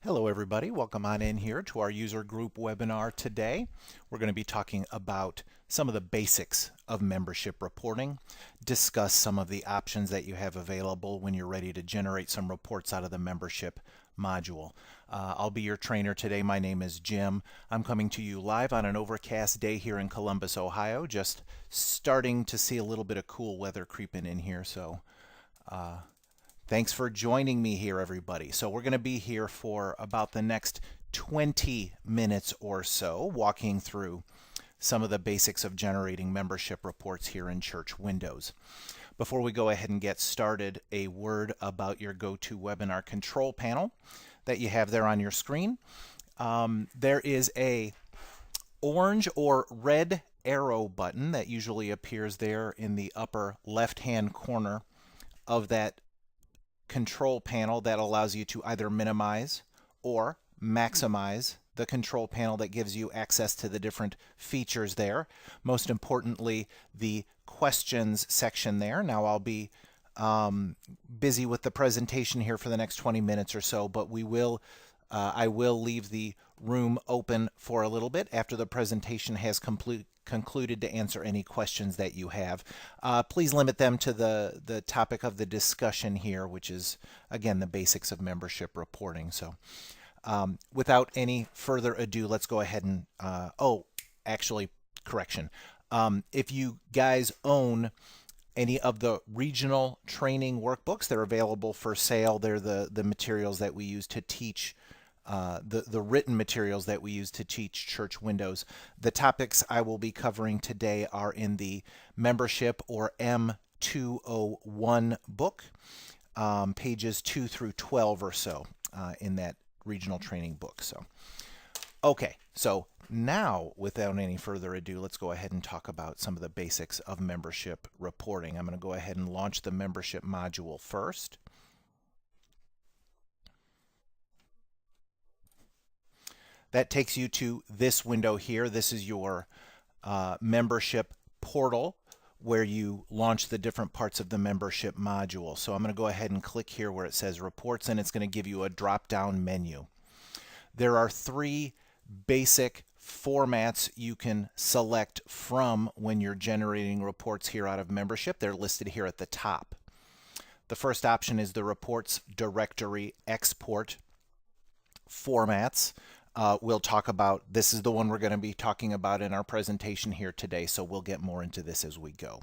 Hello everybody, welcome on in here to our user group webinar today. We're going to be talking about some of the basics of membership reporting, discuss some of the options that you have available when you're ready to generate some reports out of the membership module. I'll be your trainer today. My name is Jim. I'm coming to you live on an overcast day here in Columbus, Ohio. Just starting to see a little bit of cool weather creeping in here, so thanks for joining me here, everybody. So we're going to be here for about the next 20 minutes or so, walking through some of the basics of generating membership reports here in Church Windows. Before we go ahead and get started, a word about your GoToWebinar control panel that you have there on your screen. There is a orange or red arrow button that usually appears there in the upper left-hand corner of that control panel that allows you to either minimize or maximize the control panel that gives you access to the different features there. Most importantly, the questions section there. Now I'll be busy with the presentation here for the next 20 minutes or so, but I will leave the room open for a little bit after the presentation has concluded to answer any questions that you have. Please limit them to the topic of the discussion here, which is, again, the basics of membership reporting. So without any further ado, let's go ahead and, correction. If you guys own any of the regional training workbooks, they're available for sale. They're the materials that we use to teach the written materials that we use to teach Church Windows. The topics I will be covering today are in the membership or M201 book, pages 2 through 12 or so in that regional training book. Okay, so now without any further ado, let's go ahead and talk about some of the basics of membership reporting. I'm going to go ahead and launch the membership module first. That takes you to this window here. This is your membership portal where you launch the different parts of the membership module. So I'm going to go ahead and click here where it says reports, and it's going to give you a drop-down menu. There are three basic formats you can select from when you're generating reports here out of membership. They're listed here at the top. The first option is the reports directory export formats. We'll talk about, this is the one we're going to be talking about in our presentation here today, so we'll get more into this as we go.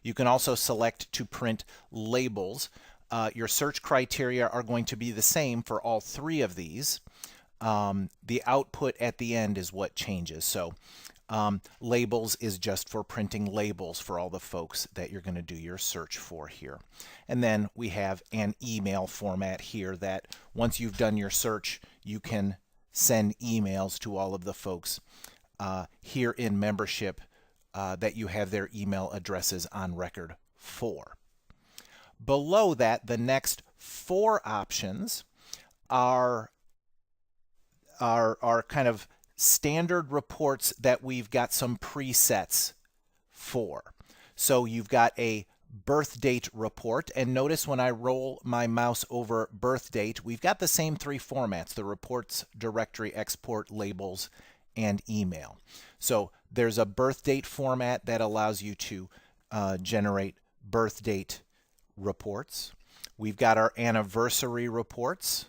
You can also select to print labels. Your search criteria are going to be the same for all three of these. The output at the end is what changes. So labels is just for printing labels for all the folks that you're going to do your search for here. And then we have an email format here that once you've done your search, you can send emails to all of the folks here in membership that you have their email addresses on record for. Below that, the next four options are kind of standard reports that we've got some presets for. So you've got a birth date report, and notice when I roll my mouse over birth date, we've got the same three formats: the reports directory export, labels, and email. So there's a birth date format that allows you to generate birth date reports. We've got our anniversary reports.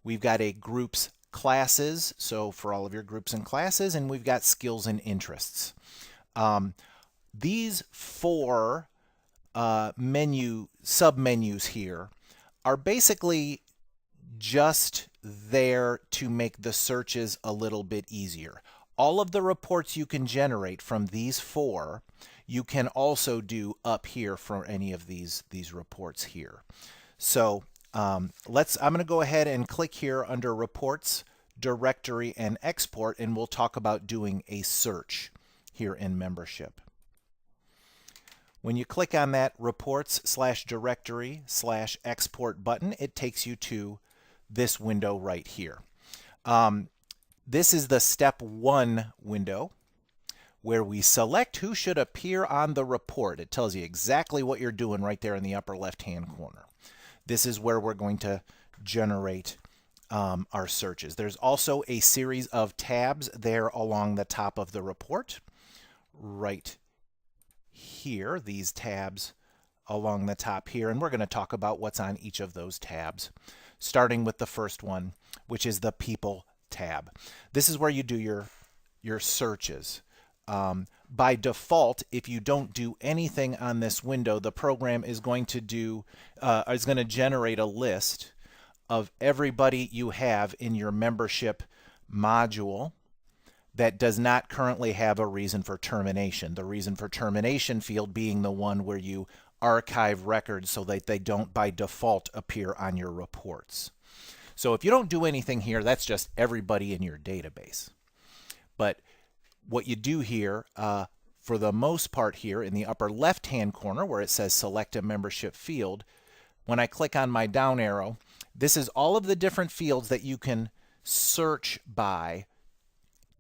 We've got a groups classes, so for all of your groups and classes, and we've got skills and interests. These four submenus here are basically just there to make the searches a little bit easier. All of the reports you can generate from these four, you can also do up here for any of these reports here. So I'm going to go ahead and click here under reports, directory, and export, and we'll talk about doing a search here in membership. When you click on that reports/directory/export button, it takes you to this window right here. This is the step 1 window where we select who should appear on the report. It tells you exactly what you're doing right there in the upper left-hand corner. This is where we're going to generate our searches. There's also a series of tabs there along the top of the report. Right here, these tabs along the top here, and we're going to talk about what's on each of those tabs, starting with the first one, which is the People tab. This is where you do your searches. By default, if you don't do anything on this window, the program is going to generate a list of everybody you have in your membership module that does not currently have a reason for termination. The reason for termination field being the one where you archive records so that they don't by default appear on your reports. So if you don't do anything here, that's just everybody in your database. But what you do here, for the most part here in the upper left-hand corner where it says select a membership field, when I click on my down arrow, this is all of the different fields that you can search by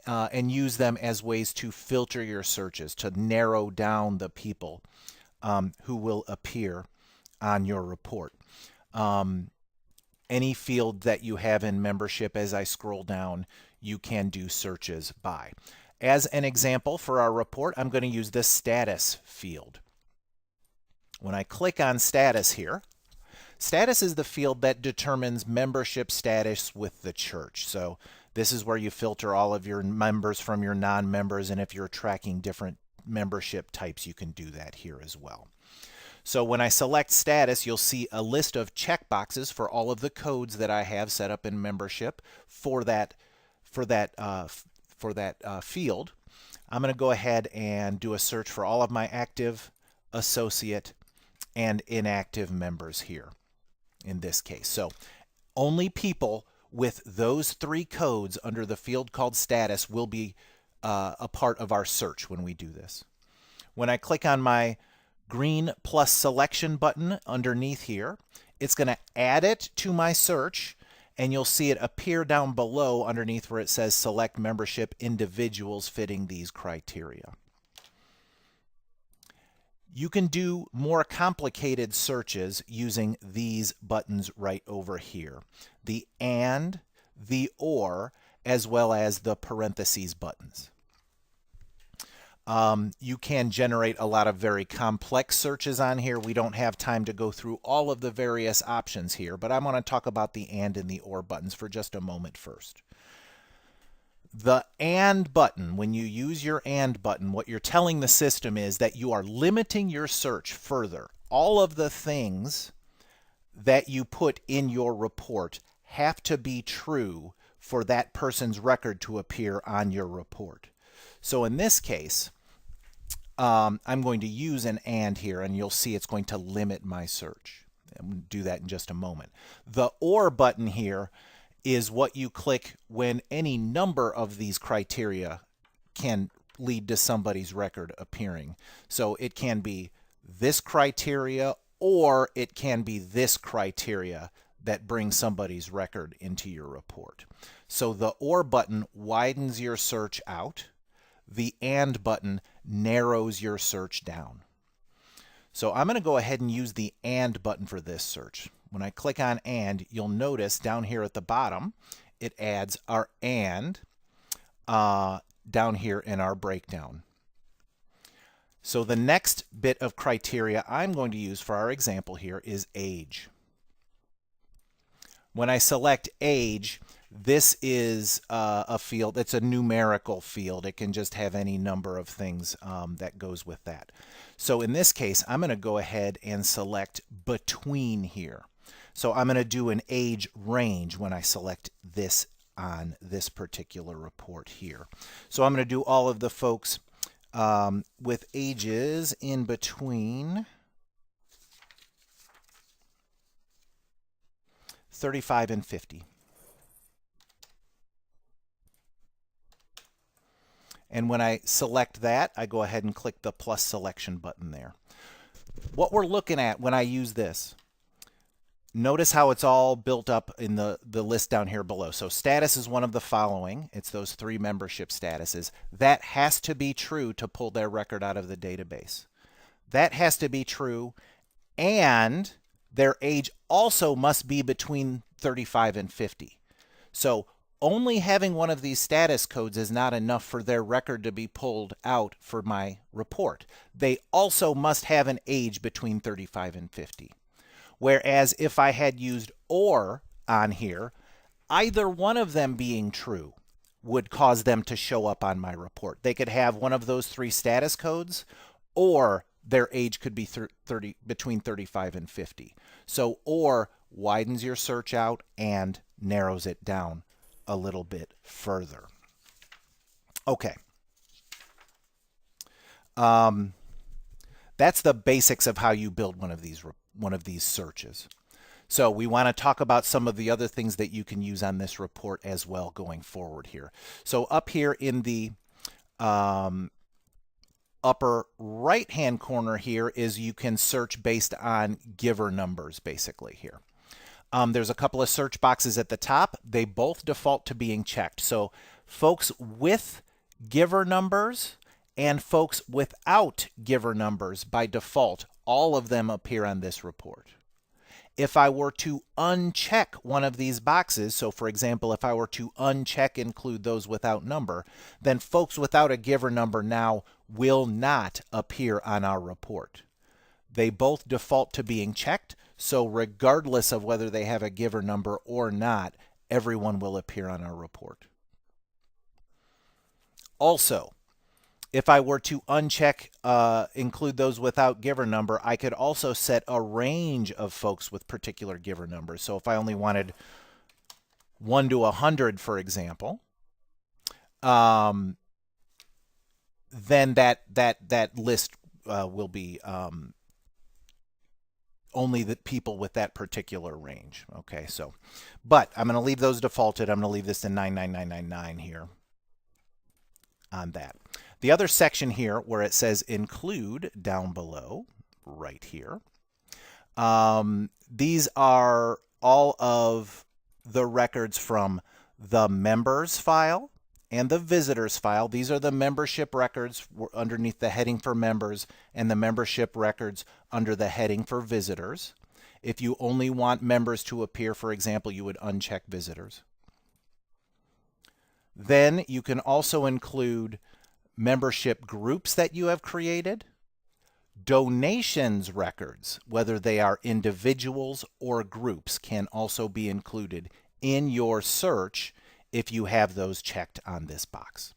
and use them as ways to filter your searches, to narrow down the people who will appear on your report. Any field that you have in membership, as I scroll down, you can do searches by. As an example for our report, I'm going to use the status field. When I click on status here, status is the field that determines membership status with the church. So this is where you filter all of your members from your non-members, and if you're tracking different membership types, you can do that here as well. So when I select status, you'll see a list of checkboxes for all of the codes that I have set up in membership for that field. I'm going to go ahead and do a search for all of my active, associate, and inactive members here in this case. So only people with those three codes under the field called status will be a part of our search when we do this. When I click on my green plus selection button underneath here, it's going to add it to my search, and you'll see it appear down below underneath where it says select membership individuals fitting these criteria. You can do more complicated searches using these buttons right over here. The and, the or, as well as the parentheses buttons. You can generate a lot of very complex searches on here. We don't have time to go through all of the various options here, but I'm going to talk about the and the or buttons for just a moment first. The and button, when you use your and button, what you're telling the system is that you are limiting your search further. All of the things that you put in your report have to be true for that person's record to appear on your report. So in this case, I'm going to use an and here, and you'll see it's going to limit my search. I'm going to do that in just a moment. The or button here is what you click when any number of these criteria can lead to somebody's record appearing. So it can be this criteria, or it can be this criteria that brings somebody's record into your report. So the or button widens your search out. The and button narrows your search down. So I'm going to go ahead and use the and button for this search. When I click on and, you'll notice down here at the bottom, it adds our and down here in our breakdown. So the next bit of criteria I'm going to use for our example here is age. When I select age, this is a field, it's a numerical field. It can just have any number of things that goes with that. So in this case, I'm going to go ahead and select between here. So I'm going to do an age range when I select this on this particular report here. So I'm going to do all of the folks with ages in between 35 and 50. And when I select that, I go ahead and click the plus selection button there. What we're looking at when I use this, notice how it's all built up in the list down here below. So status is one of the following. It's those three membership statuses. That has to be true to pull their record out of the database. That has to be true, and their age also must be between 35 and 50. So only having one of these status codes is not enough for their record to be pulled out for my report. They also must have an age between 35 and 50. Whereas if I had used or on here, either one of them being true would cause them to show up on my report. They could have one of those three status codes, or their age could be between 35 and 50. So or widens your search out and narrows it down a little bit further. Okay. That's the basics of how you build one of these searches. So we want to talk about some of the other things that you can use on this report as well going forward here. So up here in the upper right-hand corner here is you can search based on giver numbers basically here. There's a couple of search boxes at the top. They both default to being checked. So folks with giver numbers and folks without giver numbers by default, all of them appear on this report. If I were to uncheck one of these boxes, so for example, if I were to uncheck include those without number, then folks without a giver number now will not appear on our report. They both default to being checked, so regardless of whether they have a giver number or not, everyone will appear on our report. Also, if I were to uncheck include those without giver number, I could also set a range of folks with particular giver numbers. So if I only wanted 1 to 100, for example, then that list will be only the people with that particular range. Okay, so, but I'm going to leave those defaulted. I'm going to leave this in 99999 here on that. The other section here where it says include down below, right here, these are all of the records from the members file and the visitors file. These are the membership records underneath the heading for members and the membership records under the heading for visitors. If you only want members to appear, for example, you would uncheck visitors. Then you can also include membership groups that you have created, donations records, whether they are individuals or groups, can also be included in your search if you have those checked on this box.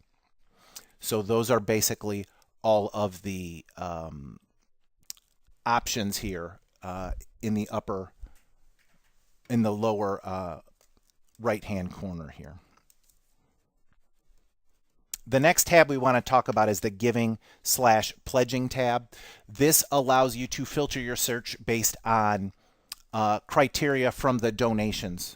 So those are basically all of the options here in the lower right-hand corner here. The next tab we want to talk about is the Giving/Pledging tab. This allows you to filter your search based on criteria from the donations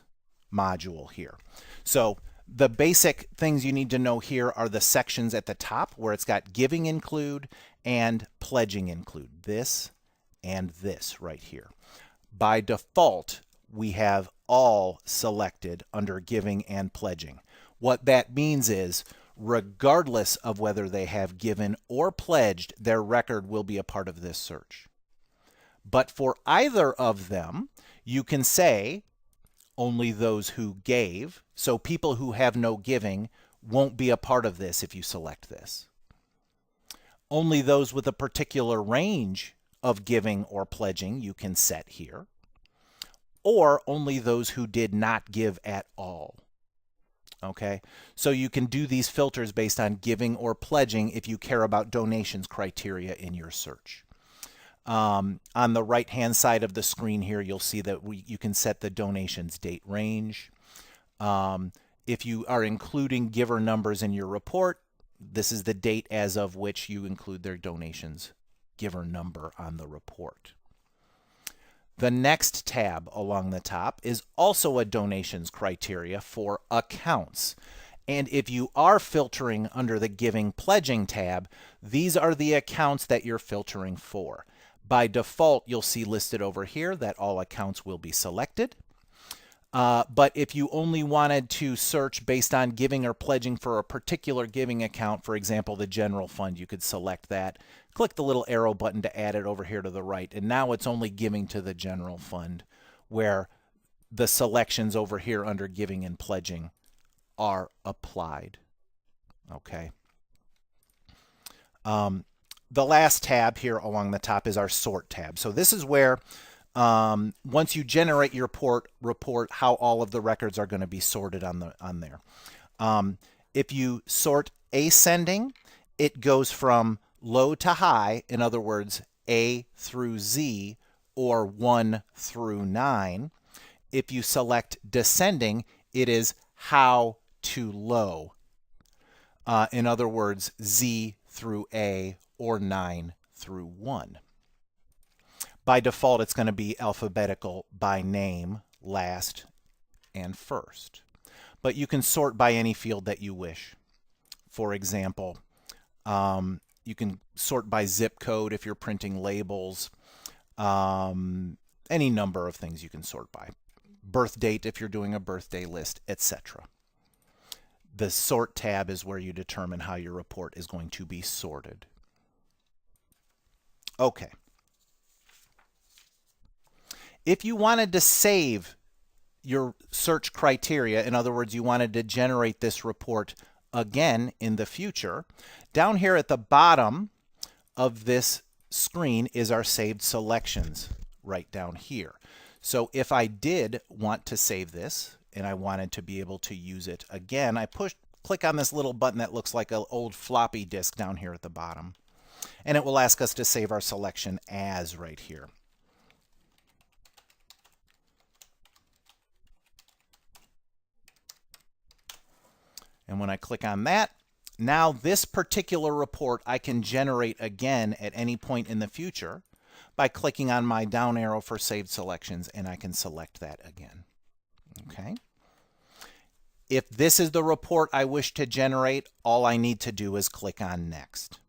module here. So the basic things you need to know here are the sections at the top where it's got Giving Include and Pledging Include. This and this right here. By default, we have all selected under Giving and Pledging. What that means is, regardless of whether they have given or pledged, their record will be a part of this search. But for either of them, you can say only those who gave. So people who have no giving won't be a part of this if you select this. Only those with a particular range of giving or pledging you can set here. Or only those who did not give at all. Okay, so you can do these filters based on giving or pledging if you care about donations criteria in your search. On the right-hand side of the screen here, you'll see that you can set the donations date range. If you are including giver numbers in your report, this is the date as of which you include their donations giver number on the report. The next tab along the top is also a donations criteria for accounts. And if you are filtering under the Giving Pledging tab, these are the accounts that you're filtering for. By default, you'll see listed over here that all accounts will be selected. But if you only wanted to search based on giving or pledging for a particular giving account, for example, the general fund, you could select that. Click the little arrow button to add it over here to the right. And now it's only giving to the general fund, where the selections over here under giving and pledging are applied. Okay. The last tab here along the top is our sort tab. So this is where once you generate your report, how all of the records are going to be sorted on there. If you sort ascending, it goes from low to high, in other words, A through Z, or 1 through 9. If you select descending, it is how to low. In other words, Z through A, or 9 through 1. By default, it's going to be alphabetical by name, last, and first. But you can sort by any field that you wish. For example, you can sort by zip code if you're printing labels. Any number of things you can sort by. Birth date if you're doing a birthday list, etc. The sort tab is where you determine how your report is going to be sorted. Okay. If you wanted to save your search criteria, in other words, you wanted to generate this report again in the future, down here at the bottom of this screen is our saved selections right down here. So if I did want to save this and I wanted to be able to use it again, I click on this little button that looks like an old floppy disk down here at the bottom, and it will ask us to save our selection as right here. And when I click on that, now this particular report I can generate again at any point in the future by clicking on my down arrow for saved selections, and I can select that again. Okay. If this is the report I wish to generate, all I need to do is click on Next.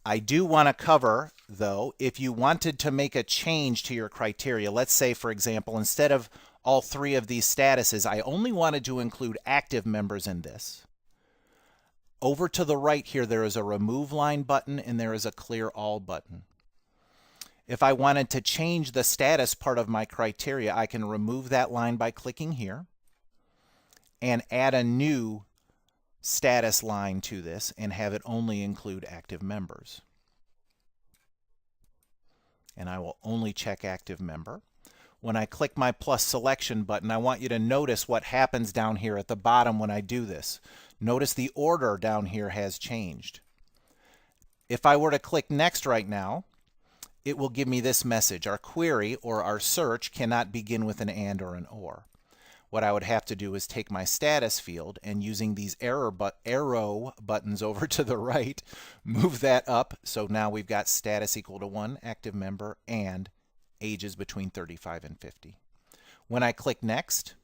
I do want to cover, though, if you wanted to make a change to your criteria, let's say, for example, instead of all 3 of these statuses, I only wanted to include active members in this. Over to the right here, there is a Remove Line button and there is a Clear All button. If I wanted to change the status part of my criteria, I can remove that line by clicking here and add a new status line to this and have it only include active members. And I will only check active member. When I click my plus selection button, I want you to notice what happens down here at the bottom when I do this. Notice the order down here has changed. If I were to click Next right now, it will give me this message. Our query or our search cannot begin with an and or an or. What I would have to do is take my status field and using these arrow buttons over to the right, move that up. So now we've got status equal to 1, active member, and ages between 35 and 50. When I click Next,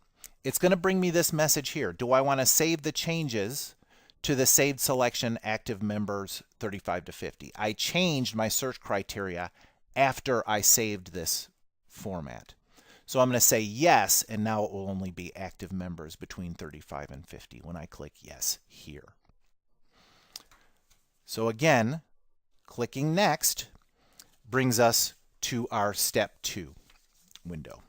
it's going to bring me this message here. Do I want to save the changes to the saved selection active members 35 to 50? I changed my search criteria after I saved this format. So I'm going to say yes, and now it will only be active members between 35 and 50 when I click yes here. So again, clicking Next brings us to our Step 2 window.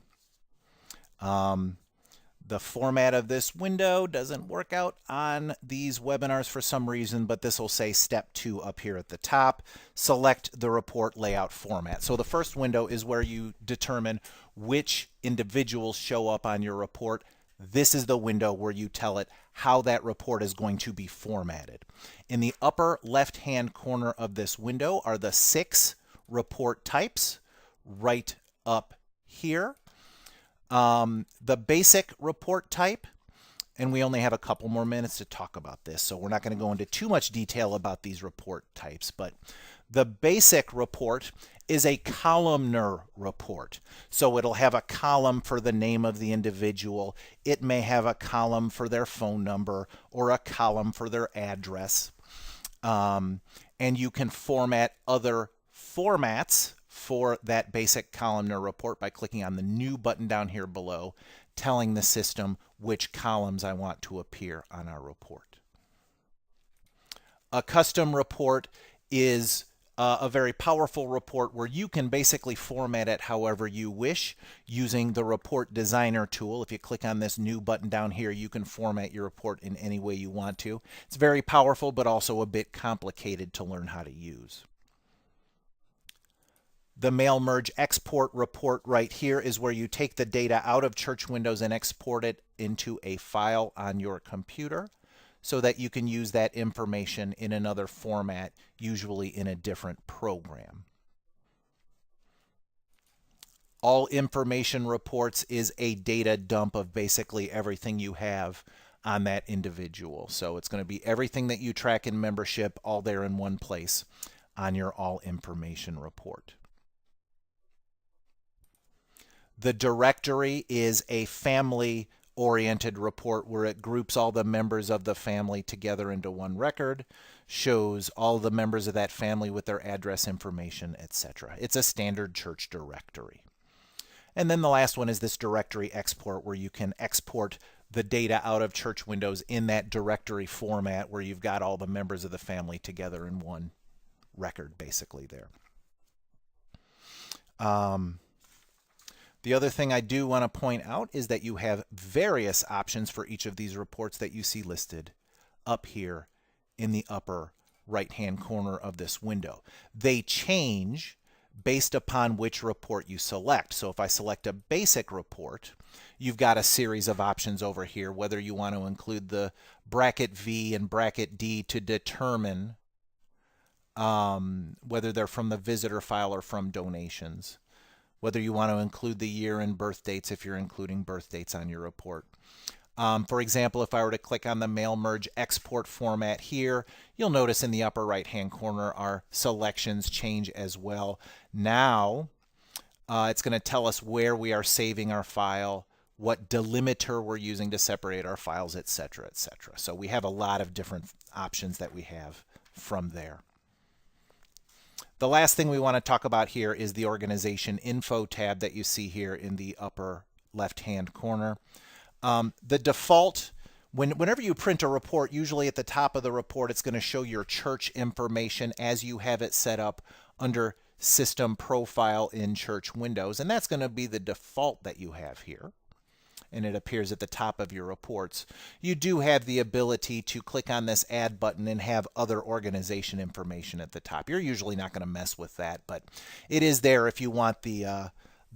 The format of this window doesn't work out on these webinars for some reason, but this will say Step 2 up here at the top. Select the report layout format. So the first window is where you determine which individuals show up on your report. This is the window where you tell it how that report is going to be formatted. In the upper left-hand corner of this window are the 6 report types right up here. The basic report type, and we only have a couple more minutes to talk about this, so we're not going to go into too much detail about these report types, but the basic report is a columnar report. So it'll have a column for the name of the individual. It may have a column for their phone number or a column for their address. And you can format other formats for that basic columnar report by clicking on the new button down here below, telling the system which columns I want to appear on our report. A custom report is a very powerful report where you can basically format it however you wish using the Report Designer tool. If you click on this new button down here, you can format your report in any way you want to. It's very powerful, but also a bit complicated to learn how to use. The Mail Merge Export report right here is where you take the data out of Church Windows and export it into a file on your computer, so that you can use that information in another format, usually in a different program. All information reports is a data dump of basically everything you have on that individual. So it's going to be everything that you track in membership all there in one place on your all information report. The directory is a family oriented report where it groups all the members of the family together into one record, shows all the members of that family with their address information, etc. It's a standard church directory. And then the last one is this directory export, where you can export the data out of Church Windows in that directory format where you've got all the members of the family together in one record basically there. The other thing I do want to point out is that you have various options for each of these reports that you see listed up here in the upper right-hand corner of this window. They change based upon which report you select. So if I select a basic report, you've got a series of options over here, whether you want to include the bracket V and bracket D to determine whether they're from the visitor file or from donations, whether you want to include the year and birth dates if you're including birth dates on your report. For example, if I were to click on the Mail Merge Export format here, you'll notice in the upper right-hand corner our selections change as well. Now, it's going to tell us where we are saving our file, what delimiter we're using to separate our files, etc., etc. So we have a lot of different options that we have from there. The last thing we want to talk about here is the Organization Info tab that you see here in the upper left-hand corner. The default, whenever you print a report, usually at the top of the report, it's going to show your church information as you have it set up under System Profile in Church Windows, and that's going to be the default that you have here, and it appears at the top of your reports. You do have the ability to click on this Add button and have other organization information at the top. You're usually not going to mess with that, but it is there if you want the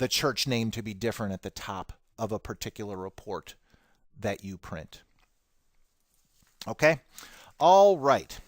church name to be different at the top of a particular report that you print. Okay, all right.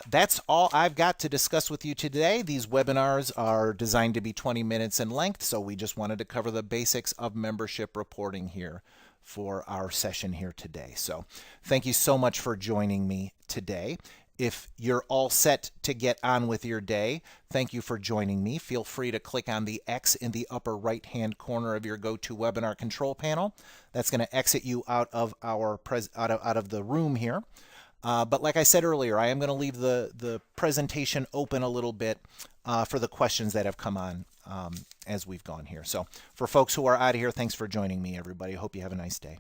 That's all I've got to discuss with you today. These webinars are designed to be 20 minutes in length, so we just wanted to cover the basics of membership reporting here for our session here today. So thank you so much for joining me today. If you're all set to get on with your day, thank you for joining me. Feel free to click on the X in the upper right-hand corner of your GoToWebinar control panel. That's going to exit you out of our out of the room here. But like I said earlier, I am going to leave the presentation open a little bit for the questions that have come on as we've gone here. So for folks who are out of here, thanks for joining me, everybody. Hope you have a nice day.